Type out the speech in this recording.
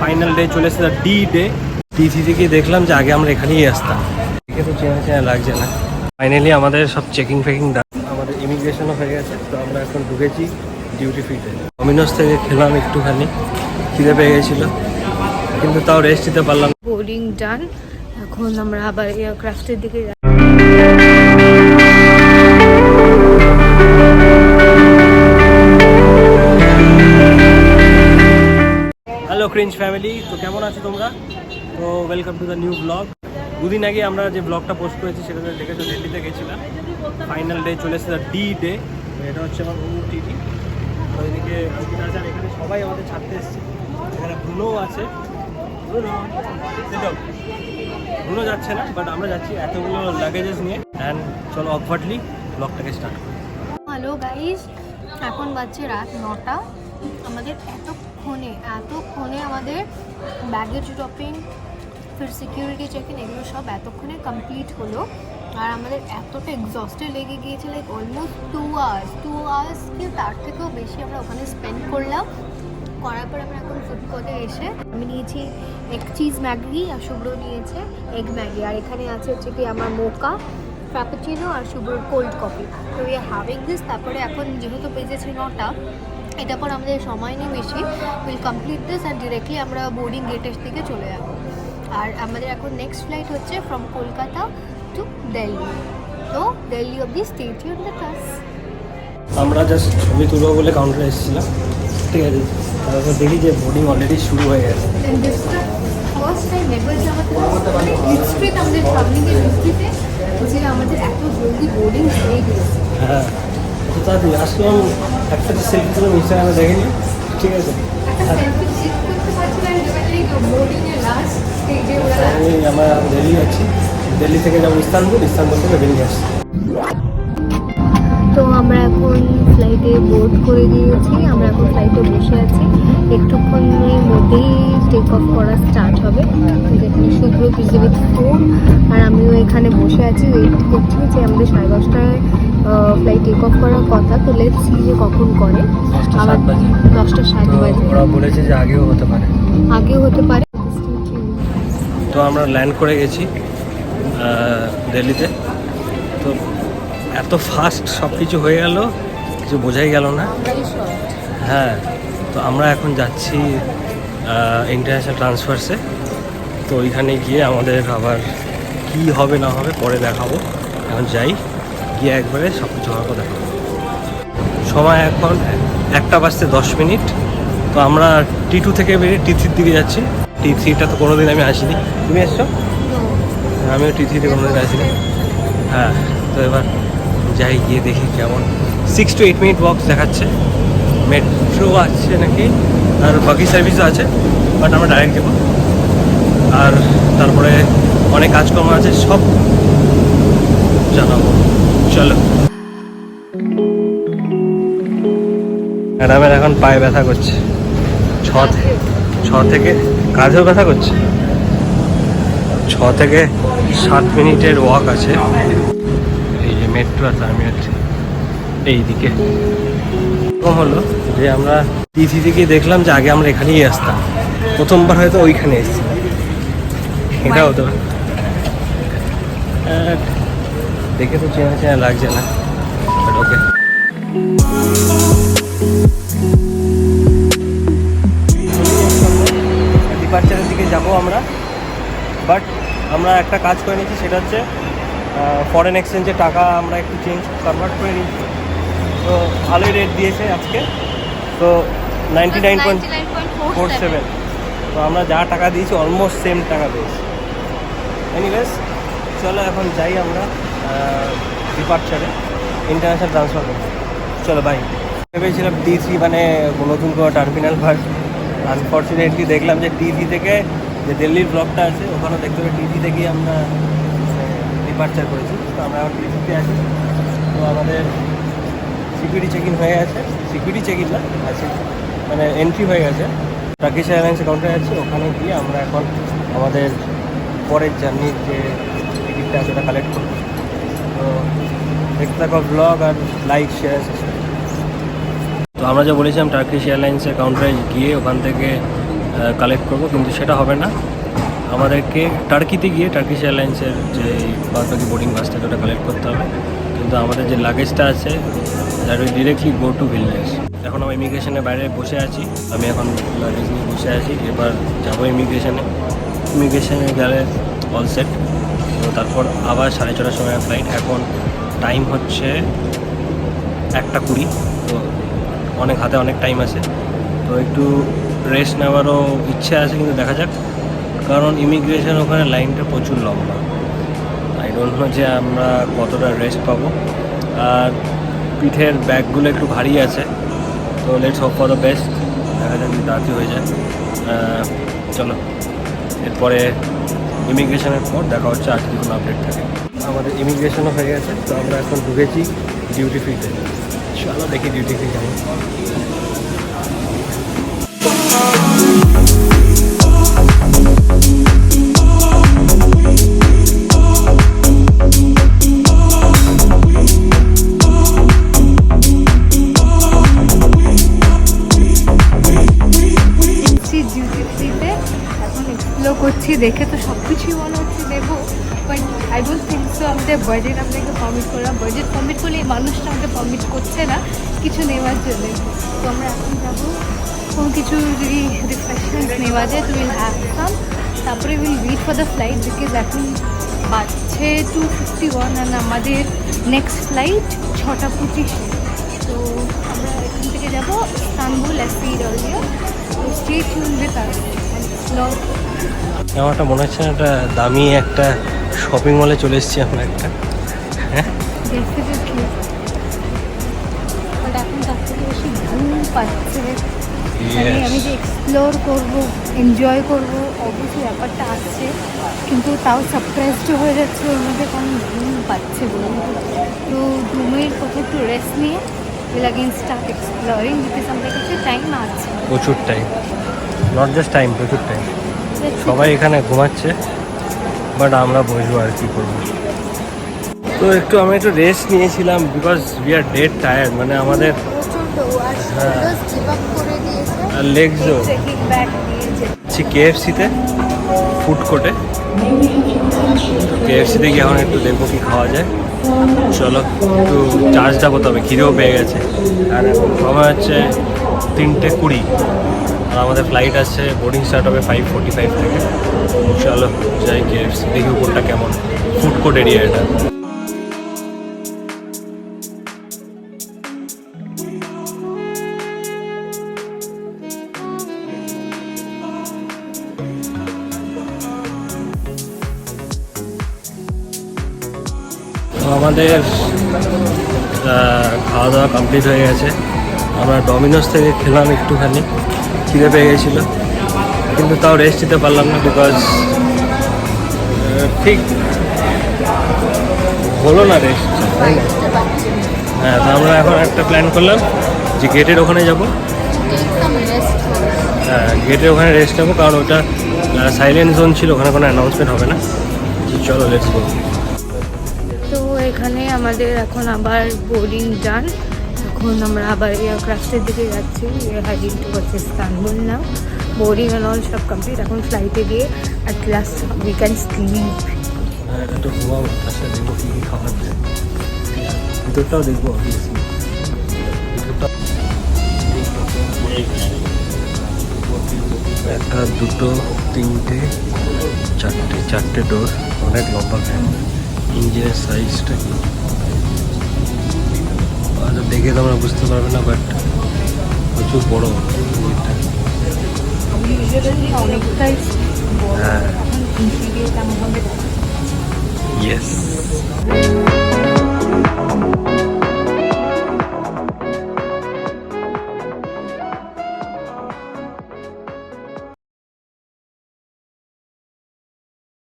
Final day চলে এসেছে, D day. TC থেকে দেখলাম যে আগে আমরা এখানেই আসতাম, দেখে তো চেনা চেনা লাগছে না। ফাইনালি আমাদের সব চেকিং ফেকিং আমাদের ইমিগ্রেশনও হয়ে গেছে। তো আমরা এখন ঢুকেছি ডিউটি ফ্রিতে। ডমিনোস থেকে খেলাম একটুখানি, খিদে পেয়ে গেছিলো, কিন্তু তাও রেস্ট দিতে পারলাম। বোর্ডিং ডান, এখন আমরা আবার এয়ারক্রাফটের দিকে যাই। হ্যালো ক্রিঞ্জ ফ্যামিলি, তো কেমন আছো তোমরা? তো welcome to the new blog. দুদিন আগে আমরা যে ব্লগটা পোস্ট করেছি সেটা দেখেছো, দিল্লিতে গেছিলাম। ফাইনাল ডে চলে এসেছে, ডি ডে। এটা হচ্ছে আমার টিটি। ওইদিকে আছে, আর এখানে সবাই আমাদের ছাড়তে এসেছে। এখানে ব্রুনোও আছে। ব্রুনো যাচ্ছে না, বাট আমরা যাচ্ছি এতগুলো লাগেজেস নিয়ে। অ্যান্ড চলো অকওয়ার্ডলি ব্লগটাকে স্টার্ট করি। হ্যালো গাইস, এখন বাজছে রাত 9টা। আমাদের এতক্ষণে আমাদের ব্যাগেজ ড্রপিং, ফির সিকিউরিটি চেকিং, এগুলো সব এতক্ষণে কমপ্লিট হলো। আর আমাদের এতটা এক্সস্টেড লেগে গিয়েছে, লাইক অলমোস্ট 2 আওয়ার্স কি তার থেকেও বেশি আমরা ওখানে স্পেন্ড করলাম। করার পর আমরা এখন ফুড কোর্টে এসে আমি নিয়েছি এগ চিজ ম্যাগি, আর শুভ্র নিয়েছে এগ ম্যাগি, আর এখানে আছে হচ্ছে কি আমার মোকা, ফ্রাপেচিনো আর শুভ্রর কোল্ড কফি। তো উই আর হ্যাভিং দিস। তারপরে এখন যেহেতু বেজেছে 9টা, এটা পর আমাদের সময় নেই বেশি। উইল কমপ্লিট দিস আর ডিরেক্টলি আমরা বোর্ডিং গেটের দিকে চলে যাব। আর আমাদের এখন নেক্সট ফ্লাইট হচ্ছে ফ্রম কলকাতা টু দিল্লি। তো দিল্লি অবধি স্টে টিউনড উইথ আস। আমরা জাস্ট ছবি তুলবো বলে কাউন্টারে এসেছিলাম, ঠিক আছে। তারপর দেখি যে বোর্ডিং অলরেডি শুরু হয়ে গেছে। ফার্স্ট টাইম এবার যে আমাদের হিস্ট্রিতে, আমাদের ট্রাভেলিংয়ের হিস্ট্রিতে যে আমাদের এত জলদি বোর্ডিং হয়ে গেছে। হ্যাঁ, তো তাড়াতাড়ি আসলাম, একটা সেলফি তুলে ইনস্টাগ্রামে দেখেনি, ঠিক আছে। আমরা দিল্লি আছি, দিল্লি থেকে যাবো ইস্তানবুল, ইস্তানবুল থেকে বেরিয়ে আসছি। তো আমরা এখন ফ্লাইটে বোর্ড করে দিয়েছি, আমরা এখন ফ্লাইটে বসে আছি। একটুক্ষণের মধ্যেই টেক অফ করা স্টার্ট হবে। যেখানে শুভ্র বিজি উইথ ফোন, আর আমিও এখানে বসে আছি, ওয়েট করছি যে আমাদের 10:30টায় ফ্লাইট টেক অফ করার কথা। তো লেটস সি যে কখন করে। 10:07 বাজে। 10:07 বাজে। ওরা বলেছে যে আগেও হতে পারে। তো আমরা ল্যান্ড করে গেছি দিল্লিতে। তো এত ফাস্ট সব কিছু হয়ে গেল, কিছু বোঝাই গেল না। হ্যাঁ, তো আমরা এখন যাচ্ছি ইন্টারন্যাশনাল ট্রান্সফার্সে। তো ওইখানে গিয়ে আমাদের আবার কি হবে না হবে পরে দেখাবো। এখন যাই, গিয়ে একবারে সব কিছু হওয়ার পর দেখাবো। সময় এখন 1:10। তো আমরা T2 থেকে বেরিয়ে T3 দিকে যাচ্ছি। T3টা তো কোনোদিন আমি আসিনি। তুমি এসছো? আমিও T3তে কোনোদিন আসিনি। হ্যাঁ, তো এবার যাই, গিয়ে দেখি কেমন। 6 to 8 মিনিট ওয়াক দেখাচ্ছে। মেট্রো আছে নাকি, আর বাকি সার্ভিসও আছে, বাট আমরা ডাইরেক্ট যাবো। আর তারপরে অনেক কাজকর্ম আছে, সব জানাবো। চলো। ম্যাডামের এখন পায়ে ব্যথা করছে, 6 থেকে কাজেও ব্যথা করছে। 6 থেকে 7 মিনিটের ওয়াক আছে। এই যে মেট্রো আছে, আমি আছি এইদিকে। এরকম হলো যে আমরা টিসি থেকে দেখলাম যে আগে আমরা এখানেই আসতাম, প্রথমবার হয়তো ওইখানে এসেছিলাম। এটা হতো দেখে তো চেনা চেনা লাগছে না, বাট ওকে। ডিপার্চারের দিকে যাবো আমরা, বাট আমরা একটা কাজ করে নিয়েছি, সেটা হচ্ছে ফরেন এক্সচেঞ্জের টাকা আমরা একটু কনভার্ট করে নিয়েছি। তো ভালোই রেট দিয়েছে আজকে, তো 99.47। তো আমরা যা টাকা দিয়েছি অলমোস্ট সেম টাকা পেয়েছি। এনিওয়েজ, চলো এখন যাই আমরা ডিপার্চারে ইন্টারন্যাশনাল ট্রান্সফার করতে। চলো বাই। ভেবেছিলাম T3 মানে নতুন কোনো টার্মিনাল, বাট আনফর্চুনেটলি দেখলাম যে T3 থেকে যে দিল্লির ব্লকটা আছে ওখানেও দেখতে হবে T3 থেকেই আমরা ডিপার্চার করেছি। তো আমরা এখন T3তে আছি। তো আমাদের সিকিউরিটি চেকিং হয়ে গেছে, সিকিউরিটি চেকিং না আছে, মানে এন্ট্রি হয়ে গেছে। টার্কিশ এয়ারলাইন্সের কাউন্টারে আছে, ওখানে গিয়ে আমরা এখন আমাদের পরের জার্নির যে টিকিটটা আছে ওটা কালেক্ট করবো। তো দেখতে থাকো ব্লগ, আর লাইক শেয়ার সাবস্ক্রাইব। তো আমরা যা বলেছিলাম টার্কিশ এয়ারলাইন্সের কাউন্টারে গিয়ে ওখান থেকে কালেক্ট করবো, কিন্তু সেটা হবে না। আমাদেরকে টার্কিতে গিয়ে টার্কিশ এয়ারলাইন্সের যে বাদবাকি বোর্ডিং পাস থাকে ওটা কালেক্ট করতে হবে, কিন্তু আমাদের যে লাগেজটা আছে that will directly go to Vilnius. এখন আমি ইমিগ্রেশনের বাইরে বসে আছি, আমি এখন লাগেজ নিয়ে বসে আছি। এবার যাবো ইমিগ্রেশনে গেলে অল সেট, তো তারপর আবার 6:30টার সময় ফ্লাইট। এখন টাইম হচ্ছে 1:20, তো হাতে অনেক টাইম আছে, তো একটু রেস্ট নেওয়ারও ইচ্ছে আছে, কিন্তু দেখা যাক, কারণ ইমিগ্রেশন ওখানে লাইনটা প্রচুর লম্বা। আই ডোন্ট নো যে আমরা কতটা রেস্ট পাবো, আর পিঠের ব্যাগগুলো একটু ভারী আছে, তো let's hope for the best. দেখা যাক যদি তাড়াতাড়ি হয়ে যায়। চলো, এরপরে ইমিগ্রেশনের পর দেখা হচ্ছে, আর যদি কোনো আপডেট থাকে। আমাদের ইমিগ্রেশনও হয়ে গেছে, তো আমরা এখন ঢুকেছি ডিউটি ফ্রিতে। চলো দেখি ডিউটি ফ্রি কেমন। করছি দেখে তো সব কিছুই মনে হচ্ছে দেবো, but I don't think so. আমাদের বাজেট আপনাকে পারমিট করলাম, বাজেট পারমিট করলে এই মানুষটা আমাকে পারমিট করছে না কিছু নেওয়ার জন্য। তো আমরা এখন যাবো, কোনো কিছু যদি রিফ্রেশমেন্ট নেওয়া যায় তো উইল হ্যাভ সাম, তারপরে will wait for the flight, because এখন বাজছে 2:51 আর আমাদের নেক্সট ফ্লাইট 6:25। তো আমরা এখান থেকে যাবো ইস্তানবুল, অ্যাজ সেড আর্লিয়ার। তো stay tune with us and explore. আমারটা মনে হচ্ছে না একটা দামি একটা শপিং মলে চলে এসেছি আমরা একটা। হ্যাঁ, বাট এখন তার থেকে বেশি ঘুম পাচ্ছে। আমি যে এক্সপ্লোর করবো, এনজয় করবো, অবশ্যই ব্যাপারটা আসছে, কিন্তু তাও সারপ্রাইজড হয়ে যাচ্ছে ওর মধ্যে, কারণ ঘুম পাচ্ছে বলুন। তো ঘুমের কোথাও একটু রেস্ট নিয়ে will again start exploring, because আমাদের কাছে টাইম আছে, প্রচুর টাইম, নট জাস্ট টাইম, প্রচুর টাইম। সবাই এখানে ঘুমাচ্ছে, বাট আমরা বসবো আর কি করবো। তো আমি একটু রেস্ট নিয়েছিলাম, because we are dead tired, মানে আমাদের আর লেগসও। KFC-তে ফুড কোর্টে, তো KFC-তে গিয়ে এখন একটু দেখবো কি খাওয়া যায়। চলো একটু চার্জটা করতে হবে, খিদেও পেয়ে গেছে। আর এখন সময় হচ্ছে 3:20, আর আমাদের ফ্লাইট আছে, বোর্ডিং স্টার্ট হবে 5:45 থেকে। চলো যাই KFC, দেখি উপরটা কেমন, ফুড কোর্ট এরিয়া এটা। আমাদের খাওয়া দাওয়া কমপ্লিট হয়ে গেছে। আমরা ডমিনোস থেকে খেলাম একটুখানি, খিদে পেয়ে গেছিলো, কিন্তু তাও রেস্ট দিতে পারলাম না, বিকজ ঠিক হলো না রেস্ট। হ্যাঁ, তো আমরা এখন একটা প্ল্যান করলাম যে গেটের ওখানে যাব। হ্যাঁ, গেটের ওখানে রেস্ট নেবো, কারণ ওটা সাইলেন্ট জোন ছিল, ওখানে কোনো অ্যানাউন্সমেন্ট হবে না। চলো লেটস গো। তো এখানে আমাদের এখন আবার বোর্ডিং ডান, এখন আমরা আবার এয়ারক্রাফটের দিকে যাচ্ছি। Heading towards Istanbul now. Boarding and all সব কমপ্লিট, এখন ফ্লাইটে গিয়ে at last we can slip. একটু ঘুমাবো, তাছাড়া দেখবো কী কী খাওয়া যায়, ভিতরটাও দেখবো। একটা, দুটো, তিনটে, চারটে ডোর, অনেক লম্বা ফ্যান। ইঞ্জিনের সাইজটা কি দেখে তো আমরা বুঝতে পারবে না, বাট প্রচুর বড় ইঞ্জিনটা। অনেকটাই